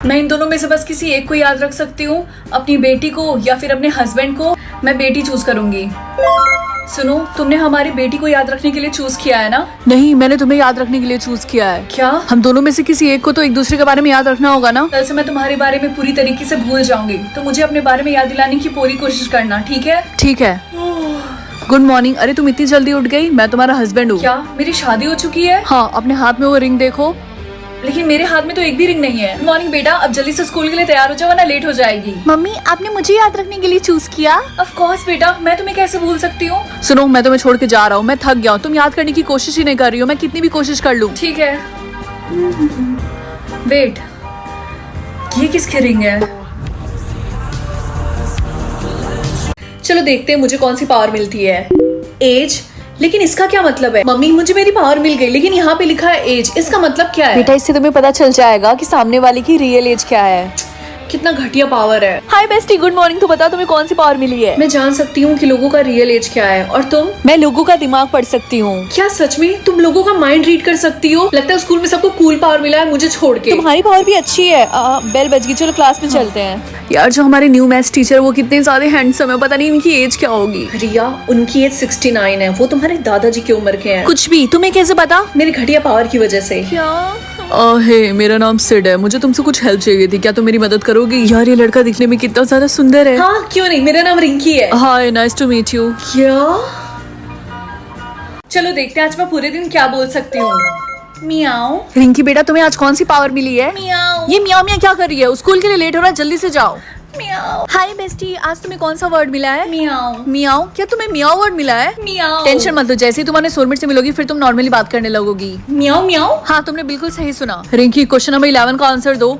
मैं इन दोनों में से बस किसी एक को याद रख सकती हूँ, अपनी बेटी को या फिर अपने हस्बैंड को। मैं बेटी चूज करूंगी। सुनो, तुमने हमारी बेटी को याद रखने के लिए चूज किया है ना? नहीं, मैंने तुम्हें याद रखने के लिए चूज किया है। क्या? हम दोनों में से किसी एक को तो एक दूसरे के बारे में याद रखना होगा ना। कल से मैं तुम्हारे बारे में पूरी तरीके से भूल जाऊंगी, तो मुझे अपने बारे में याद दिलाने की पूरी कोशिश करना, ठीक है? ठीक है। Good morning. अरे तुम इतनी जल्दी उठ गई? मैं तुम्हारा हस्बैंड हूँ। क्या मेरी शादी हो चुकी है? हाँ, अपने हाथ में वो रिंग देखो। लेकिन मेरे हाथ में तो एक भी रिंग नहीं है। गुड मॉर्निंग बेटा, अब जल्दी से स्कूल के लिए तैयार हो जाओ वरना लेट हो जाएगी। मम्मी, आपने मुझे याद रखने के लिए चूज किया? ऑफ कोर्स बेटा, मैं तुम्हें कैसे भूल सकती हूँ। सुनो, मैं तुम्हें छोड़ के जा रहा हूँ। मैं थक गया हूँ। तुम याद करने की कोशिश ही नहीं कर रही हो। मैं कितनी भी कोशिश कर लूँ। ठीक है। वेट, ये किसकी रिंग है? चलो देखते हैं मुझे कौन सी पावर मिलती है। एज, लेकिन इसका क्या मतलब है? मम्मी, मुझे मेरी पावर मिल गई, लेकिन यहाँ पे लिखा है एज। इसका मतलब क्या है? बेटा, इससे तुम्हें पता चल जाएगा कि सामने वाले की रियल एज क्या है। कितना घटिया पावर है। हाय बेस्टी, गुड मॉर्निंग। तो बता, तुम्हें कौन सी पावर मिली है? मैं जान सकती हूँ कि लोगों का रियल एज क्या है। और तुम? मैं लोगों का दिमाग पढ़ सकती हूँ। क्या सच में तुम लोगों का माइंड रीड कर सकती हो? लगता है स्कूल में सबको कूल पावर मिला है, मुझे छोड़ के। तुम्हारी पावर भी अच्छी है। बेल बज गई, चलो क्लास में चलते हैं। यार, जो हमारे न्यू मैथ्स टीचर, वो कितने ज्यादा हैंडसम है। पता नहीं इनकी एज क्या होगी। रिया, उनकी एज 69 है। वो तुम्हारे दादाजी की उम्र के हैं। कुछ भी। तुम्हें कैसे पता? मेरी घटिया पावर की वजह से। क्या? हे, मेरा नाम सिड है। मुझे तुमसे कुछ हेल्प चाहिए थी। क्या तुम मेरी मदद करोगी? यार, ये लड़का दिखने में कितना ज्यादा सुंदर है। हाँ, क्यों नहीं। मेरा नाम रिंकी है। हाय, नाइस टू मीट यू। क्या? चलो देखते हैं आज मैं पूरे दिन क्या बोल सकती हूँ। मियाओ। रिंकी बेटा, तुम्हें आज कौन सी पावर मिली है? मियाओ। ये मियाओ मियाओ क्या कर रही है? स्कूल के लिए लेट हो रहा है, जल्दी से जाओ। मियाओ। हाय बेस्टी, आज तुम्हें कौन सा वर्ड मिला है? मियाओ। मियाओ? क्या तुम्हें मियाओ वर्ड मिला है? मियाओ। टेंशन मत लो, जैसे ही तुम्हारे सोलमेट से मिलोगी फिर तुम नॉर्मली बात करने लगोगी। मियाओ मियाओ। हाँ, तुमने बिल्कुल सही सुना। रिंकी, क्वेश्चन नंबर 11 का आंसर दो।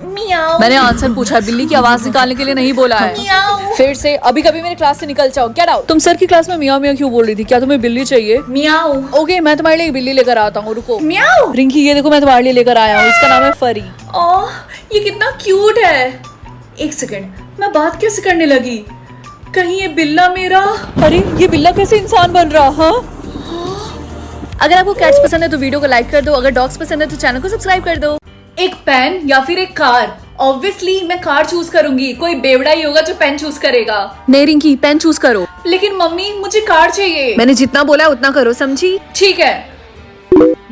मियाओ। मैंने आंसर पूछा है, बिल्ली की आवाज निकालने के लिए नहीं बोला है। मियाओ। फिर से अभी कभी मेरे क्लास से निकल जाओ। क्या डाउट? तुम सर की क्लास में मियाओ मियाओ क्यों बोल रही थी? क्या तुम्हें बिल्ली चाहिए? मियाओ। ओके, मैं तुम्हारे लिए एक बिल्ली लेकर आता हूँ, रुको। मियाओ। रिंकी, ये देखो मैं तुम्हारे लिए लेकर आया हूँ। इसका नाम है फरी। ओह, ये कितना क्यूट है। एक सेकंड, मैं बात कैसे करने लगी? कहीं ये बिल्ला मेरा? अरे, ये बिल्ला कैसे इंसान बन रहा? हाँ, अगर आपको कैट्स पसंद है तो वीडियो को लाइक कर दो। अगर डॉग्स पसंद है तो चैनल को सब्सक्राइब कर दो। एक पेन या फिर एक कार? ऑब्वियसली मैं कार चूज करूंगी। कोई बेवड़ा ही होगा जो पेन चूज करेगा। नहीं रिंकी, पेन चूज करो। लेकिन मम्मी, मुझे कार चाहिए। मैंने जितना बोला है उतना करो, समझी? ठीक है,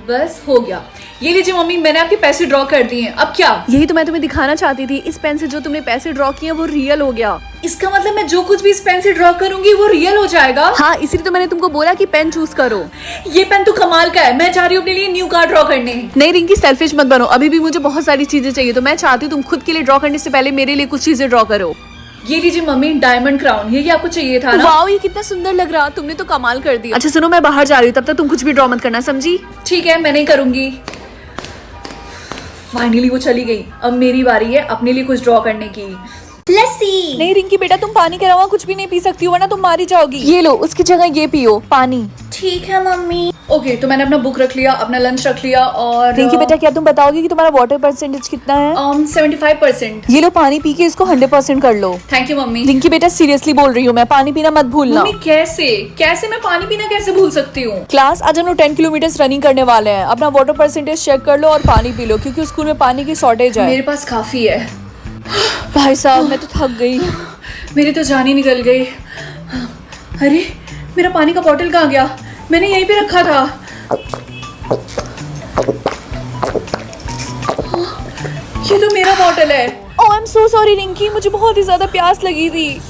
बस हो गया। ये लीजिए मम्मी, मैंने आपके पैसे ड्रॉ कर दिए हैं। अब क्या? यही तो मैं तुम्हें दिखाना चाहती थी। इस पेन से जो तुमने पैसे ड्रॉ किए वो रियल हो गया। इसका मतलब मैं जो कुछ भी इस पेन से ड्रॉ करूंगी वो रियल हो जाएगा? हाँ, इसीलिए तो मैंने तुमको बोला कि पेन चूज करो। ये पेन तो कमाल का है। मैं जा रही हूँ अपने लिए न्यू कार ड्रॉ करने। नहीं रिंकी, सेल्फिश मत बनो। अभी भी मुझे बहुत सारी चीजें चाहिए, तो मैं चाहती हूँ तुम खुद के लिए ड्रॉ करने से पहले मेरे लिए कुछ चीजें ड्रॉ करो। ये लीजिए मम्मी, डायमंड क्राउन। ये आपको चाहिए था ना? वाओ, ये कितना सुंदर लग रहा। तुमने तो कमाल कर दिया। अच्छा सुनो, मैं बाहर जा रही हूँ, तब तक तुम कुछ भी ड्रॉ मत करना, समझी? ठीक है, मैं नहीं करूंगी। फाइनली वो चली गई। अब मेरी बारी है अपने लिए कुछ ड्रॉ करने की। लस्सी। नहीं रिंकी बेटा, तुम पानी के अलावा कुछ भी नहीं पी सकती हो, वरना तुम मारी जाओगी। ये लो, उसकी जगह ये पियो, पानी। ठीक है मम्मी। ओके, तो मैंने अपना बुक रख लिया, अपना लंच रख लिया। और रिंकी बेटा, क्या तुम बताओगी कि तुम्हारा वाटर परसेंटेज कितना है? 75%। ये लो, पानी पी के इसको 100% कर लो। Thank you mummy. रिंकी बेटा, सीरियसली बोल रही हूँ मैं, पानी पीना मत भूलना। मम्मी, कैसे कैसे मैं पानी पीना कैसे भूल सकती हूँ? क्लास आज हम लोग 10 किलोमीटर रनिंग करने वाले हैं। अपना वाटर परसेंटेज चेक कर लो और पानी पी लो, क्योंकि स्कूल में पानी की शॉर्टेज है। मेरे पास काफी है। भाई साहब, मैं तो थक गई। मेरी तो जान ही निकल गई। अरे, मेरा पानी का बॉटल कहाँ गया? मैंने यहीं पे रखा था। ये तो मेरा बॉटल है। Oh, I am so sorry Rinki, मुझे बहुत ही ज्यादा प्यास लगी थी।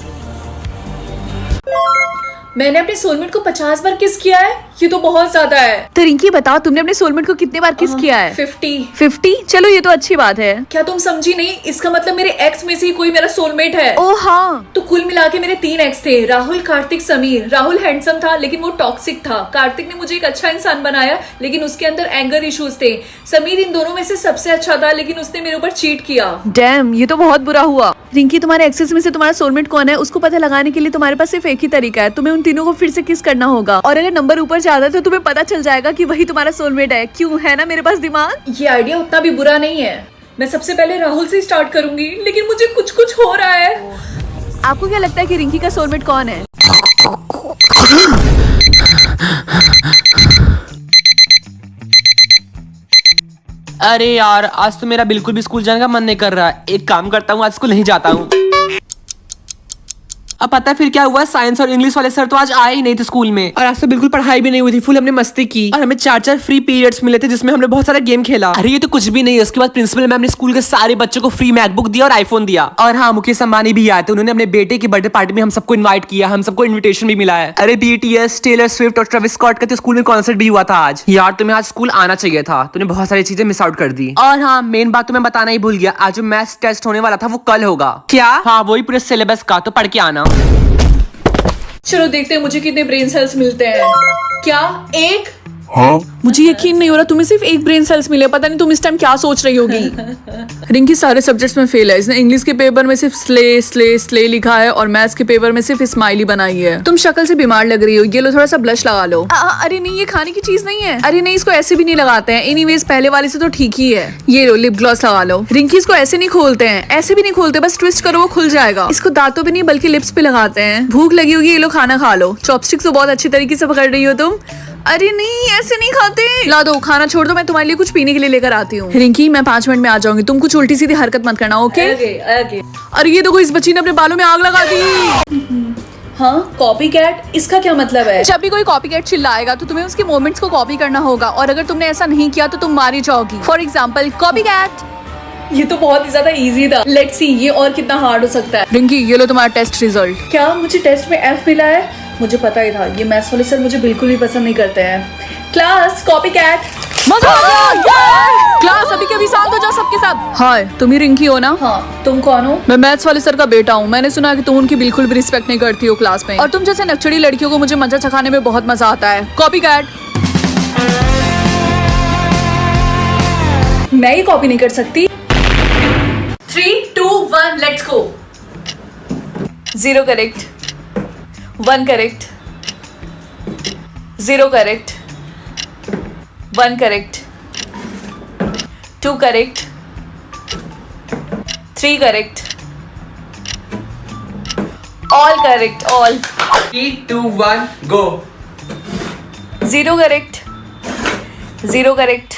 मैंने अपने सोलमेट को 50 बार किस किया है। ये तो बहुत ज्यादा है। तो रिंकी बताओ, तुमने अपने सोलमेट को कितने बार किस किया है? 50। चलो, ये तो अच्छी बात है। क्या तुम समझी नहीं? इसका मतलब मेरे एक्स में से ही कोई मेरा सोलमेट है। ओह हाँ। तो कुल मिला के मेरे 3 एक्स थे, राहुल, कार्तिक, समीर। राहुल हैंडसम था लेकिन वो टॉक्सिक था। कार्तिक ने मुझे एक अच्छा इंसान बनाया लेकिन उसके अंदर एंगर इश्यूज थे। समीर इन दोनों में से सबसे अच्छा था लेकिन उसने मेरे ऊपर चीट किया। डैम, ये तो बहुत बुरा हुआ। रिंकी, तुम्हारे एक्सेस में से तुम्हारा सोलमेट कौन है उसको पता लगाने के लिए तुम्हारे पास सिर्फ एक ही तरीका है। तुम्हें उन तीनों को फिर से किस करना होगा, और अगर नंबर ऊपर ज्यादा है तो तुम्हें पता चल जाएगा कि वही तुम्हारा सोलमेट है। क्यों, है ना मेरे पास दिमाग? ये आइडिया उतना भी बुरा नहीं है। मैं सबसे पहले राहुल से स्टार्ट करूंगी, लेकिन मुझे कुछ कुछ हो रहा है। आपको क्या लगता है कि रिंकी का सोलमेट कौन है? अरे यार आज तो मेरा बिल्कुल भी स्कूल जाने का मन नहीं कर रहा है। एक काम करता हूँ, आज स्कूल नहीं जाता हूँ। अब पता है फिर क्या हुआ, साइंस और इंग्लिश वाले सर तो आज आए ही नहीं थे स्कूल में, और आज तो बिल्कुल पढ़ाई भी नहीं हुई थी। फुल हमने मस्ती की और हमें 4-4 फ्री पीरियड्स मिले थे जिसमें हमने बहुत सारा गेम खेला। अरे ये तो कुछ भी नहीं है। उसके बाद प्रिंसिपल मैम ने स्कूल के सारे बच्चों को फ्री मैकबुक दिया और आईफोन दिया। और हाँ, मुकेश अंबानी भी आए थे। उन्होंने अपने बेटे की बर्थडे पार्टी में हम सबको इन्वाइट किया, हम सबको इन्विटेशन भी मिला है। अरे BTS, टेलर स्विफ्ट और ट्रेविस स्कॉट का तो स्कूल में कॉन्सर्ट भी हुआ था आज। यार तुम्हें आज स्कूल आना चाहिए था, तूने बहुत सारी चीजें मिस आउट कर दी। और हाँ, मेन बात तो मैं बताना ही भूल गया, आज जो मैथ्स टेस्ट होने वाला था वो कल होगा। क्या? हाँ, वही पूरे सिलेबस का, तो पढ़ के आना। चलो देखते हैं मुझे कितने ब्रेन सेल्स मिलते हैं। क्या? एक? हाँ? मुझे यकीन नहीं हो रहा तुम्हें सिर्फ एक ब्रेन सेल्स मिले। पता नहीं तुम इस टाइम क्या सोच रही होगी। रिंकी सारे सब्जेक्ट्स में फेल है। इसने इंग्लिश के पेपर में सिर्फ स्ले स्ले स्ले लिखा है और मैथ्स के पेपर में सिर्फ स्माइली बनाई है। तुम शक्ल से बीमार लग रही हो, ये लो थोड़ा सा ब्लश लगा लो। अरे नहीं, ये खाने की चीज नहीं है। अरे नहीं, इसको ऐसे भी नहीं लगाते हैं। एनीवेज पहले वाले से तो ठीक ही है। ये लो लिप ग्लॉस लगा लो। रिंकी इसको ऐसे नहीं खोलते हैं, ऐसे भी नहीं खोलते, बस ट्विस्ट करो वो खुल जाएगा। इसको दांतों पे नहीं बल्कि लिप्स पे लगाते हैं। भूख लगी होगी, ये लो खाना खा लो। चॉपस्टिक तो बहुत अच्छी तरीके से पकड़ रही हो तुम। अरे नहीं, ऐसे नहीं खाते। ला दो, खाना छोड़ दो, मैं तुम्हारे लिए कुछ पीने के लिए लेकर आती हूँ। रिंकी मैं 5 मिनट में आ जाऊंगी, तुम कुछ उल्टी सीधी हरकत मत करना, ओके? अरे ये देखो, इस बच्ची ने अपने बालों में आग लगा दी। हाँ, कॉपी कैट, इसका क्या मतलब है? जब भी कोई कॉपी कैट चिल्लाएगा तो तुम्हें उसके मोमेंट्स को कॉपी करना होगा, और अगर तुमने ऐसा नहीं किया तो तुम मारी जाओगी। For example, copy cat. ये तो बहुत ही ज्यादा इजी था। लेट्स सी ये और कितना हार्ड हो सकता है। रिंकी ये लो तुम्हारा टेस्ट रिजल्ट। क्या मुझे टेस्ट में F मिला है? मुझे पता ही था, ये मैथ्स वाले सर मुझे बिल्कुल भी पसंद नहीं करते हैं। Class copy cat. मजा आ गया। क्लास अभी के अभी शांत हो जाओ सबके सब। हाय, तुम ही रिंकी हो ना? हाँ, तुम कौन हो? मैं मैथ्स वाले सर का बेटा हूँ। मैंने सुना कि तुम उनकी बिल्कुल भी रिस्पेक्ट नहीं करती हो क्लास में, और तुम जैसे नक्चड़ी लड़कियों को मुझे मजा चखाने में बहुत मजा आता है। Copy cat. मैं ही कॉपी नहीं कर सकती। 3, 2, 1 let's go. 0 correct, 1 correct, 0 correct, 1 correct, 2 correct, 3 correct, all correct, all. 3, 2, 1 go. 0 correct, 0 correct,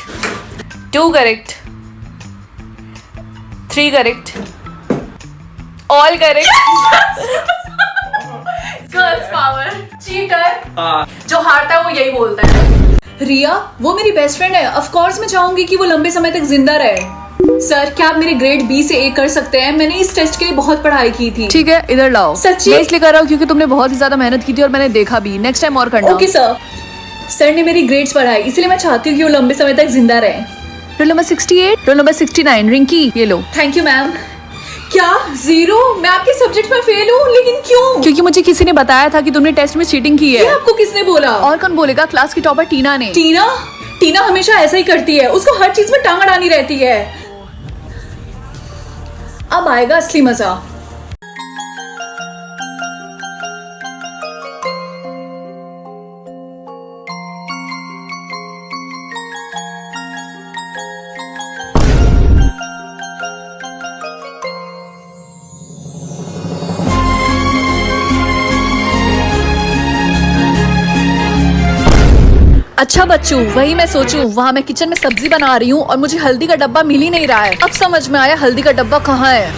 2 correct, 3 correct, all correct. Girls power. Cheater. जो हारता है वो यही बोलता है। रिया, वो मेरी बेस्ट फ्रेंड है। ऑफ कोर्स मैं चाहूंगी कि वो लंबे समय तक जिंदा रहे। सर, क्या आप मेरे ग्रेड B से A कर सकते हैं? मैंने इस टेस्ट के लिए बहुत पढ़ाई की थी। ठीक है, इधर लाओ। सच्ची? मैं इसलिए कर रहा हूँ क्योंकि तुमने बहुत ही ज्यादा मेहनत की थी और मैंने देखा भी। नेक्स्ट टाइम और करना। Okay sir. सर ने मेरी ग्रेड्स बढ़ाई, इसलिए मैं चाहती हूँ कि वो लंबे समय तक जिंदा रहे। Roll number 68, roll number 69। Rinki ये लो। Thank you ma'am. क्या 0? मैं आपके सब्जेक्ट में फेल हूँ, लेकिन क्यों? क्योंकि मुझे किसी ने बताया था कि तुमने टेस्ट में चीटिंग की ये है। आपको किसने बोला? और कौन बोलेगा? क्लास की टॉपर टीना ने। टीना? टीना हमेशा ऐसा ही करती है, उसको हर चीज में टांग अड़ानी रहती है। अब आएगा असली मजा। अच्छा बच्चू, वही मैं सोचूं, वहाँ मैं किचन में सब्जी बना रही हूँ और मुझे हल्दी का डब्बा मिल ही नहीं रहा है। अब समझ में आया हल्दी का डब्बा कहाँ है।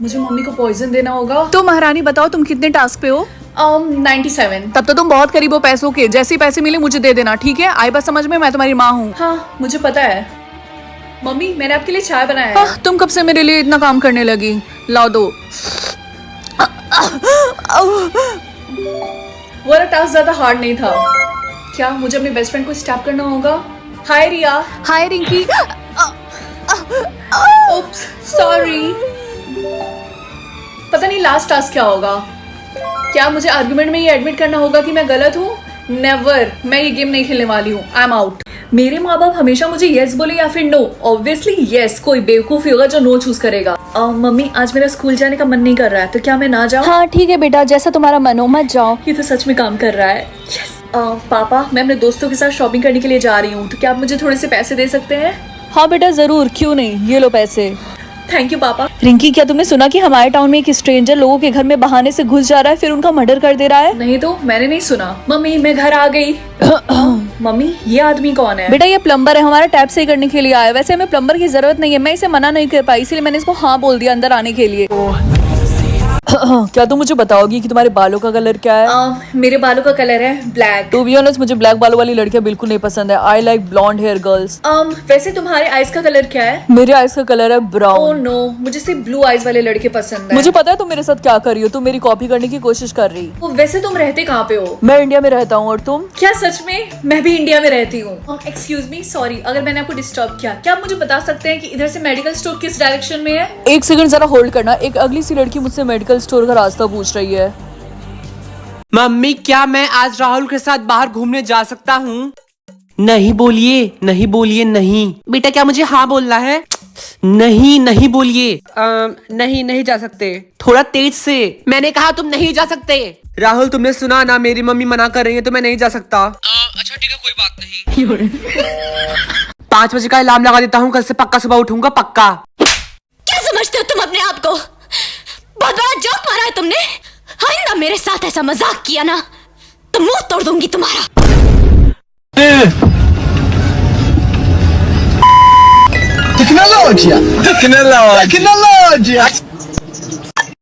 मुझे मम्मी को पॉइजन देना होगा। तो महारानी बताओ तुम कितने टास्क पे हो? 97। तब तो तुम बहुत करीब हो पैसों के। जैसे ही पैसे मिले मुझे दे देना, ठीक है? आई बात समझ में, मैं तुम्हारी माँ हूँ। हाँ, मुझे पता है। मम्मी, मैंने आपके लिए चाय बनाया है। तुम कब से मेरे लिए इतना काम करने लगी? लाओ दो। वो वाला टास्क ज्यादा हार्ड नहीं था। क्या मुझे अपने बेस्ट फ्रेंड को स्टैप करना होगा? Hi Riya. Hi Rinki. Oops, sorry. पता नहीं लास्ट टास्क क्या होगा। क्या मुझे आर्गुमेंट में ये एडमिट करना होगा कि मैं गलत हूँ? नेवर, मैं ये गेम नहीं खेलने वाली हूँ। I am out. मेरे माँ बाप हमेशा मुझे यस बोले या फिर नो। ऑब्वियसली यस, कोई बेवकूफ होगा जो नो चूज करेगा। मम्मी, आज मेरा स्कूल जाने का मन नहीं कर रहा है, तो क्या मैं ना जाऊँ? हाँ ठीक है बेटा, जैसा तुम्हारा मन हो, मत जाओ। ये तो सच में काम कर रहा है। यस। पापा, मैं अपने दोस्तों के साथ शॉपिंग करने के लिए जा रही हूँ, तो क्या आप मुझे थोड़े से पैसे दे सकते हैं? हाँ बेटा जरूर, क्यों नहीं, ये लो पैसे। थैंक यू पापा। रिंकी, क्या तुमने सुना कि हमारे टाउन में एक स्ट्रेंजर लोगों के घर में बहाने से घुस जा रहा है, फिर उनका मर्डर कर दे रहा है? नहीं तो, मैंने नहीं सुना। मम्मी, मैं घर आ गई। मम्मी ये आदमी कौन है? बेटा ये प्लम्बर है, हमारा टैप सही करने के लिए आया है। वैसे हमें प्लम्बर की जरूरत नहीं है, मैं इसे मना नहीं कर पाई, इसलिए मैंने इसको हाँ बोल दिया अंदर आने के लिए। क्या तुम मुझे बताओगी कि तुम्हारे बालों का कलर क्या है? मेरे बालों का कलर है ब्लैक। टू बी ऑनेस्ट मुझे ब्लैक बालों वाली लड़कियां बिल्कुल नहीं पसंद है। I like blonde hair girls. वैसे तुम्हारे आईज का कलर क्या है? मेरे आईज का कलर है ओह ब्राउन। नो, मुझे सिर्फ ब्लू आईज वाले लड़के पसंद है। मुझे पता है तुम मेरे साथ क्या कर रही हो, तुम मेरी कॉपी करने की कोशिश कर रही। वैसे तुम रहते कहाँ पे हो? मैं इंडिया में रहता हूँ और तुम? क्या सच में? मैं भी इंडिया में रहती हूँ। एक्सक्यूज मी, सॉरी अगर मैंने आपको डिस्टर्ब किया। क्या आप मुझे बता सकते हैं कि इधर से मेडिकल स्टोर किस डायरेक्शन में है? एक सेकंड जरा होल्ड करना। एक अगली सी लड़की मुझसे मेडिकल स्टोर का रास्ता पूछ रही है। मम्मी क्या मैं आज राहुल के साथ बाहर घूमने जा सकता हूँ? नहीं बोलिए, नहीं बोलिए, नहीं। बेटा क्या मुझे हाँ बोलना है? नहीं, नहीं बोलिए। नहीं, नहीं जा सकते। थोड़ा तेज से। मैंने कहा तुम नहीं जा सकते। राहुल तुमने सुना ना, मेरी मम्मी मना कर रही है तो मैं नहीं जा सकता। अच्छा ठीक है, कोई बात नहीं। 5 बजे का अलार्म लगा देता हूँ, कल से पक्का सुबह उठूंगा, पक्का। क्या समझते हो तुम अपने आप को? बहुत बड़ा जोक मारा है तुमने। आइंदा मेरे साथ ऐसा मजाक किया ना तो मुंह तोड़ दूंगी तुम्हारा। Tecnologia! Tecnologia!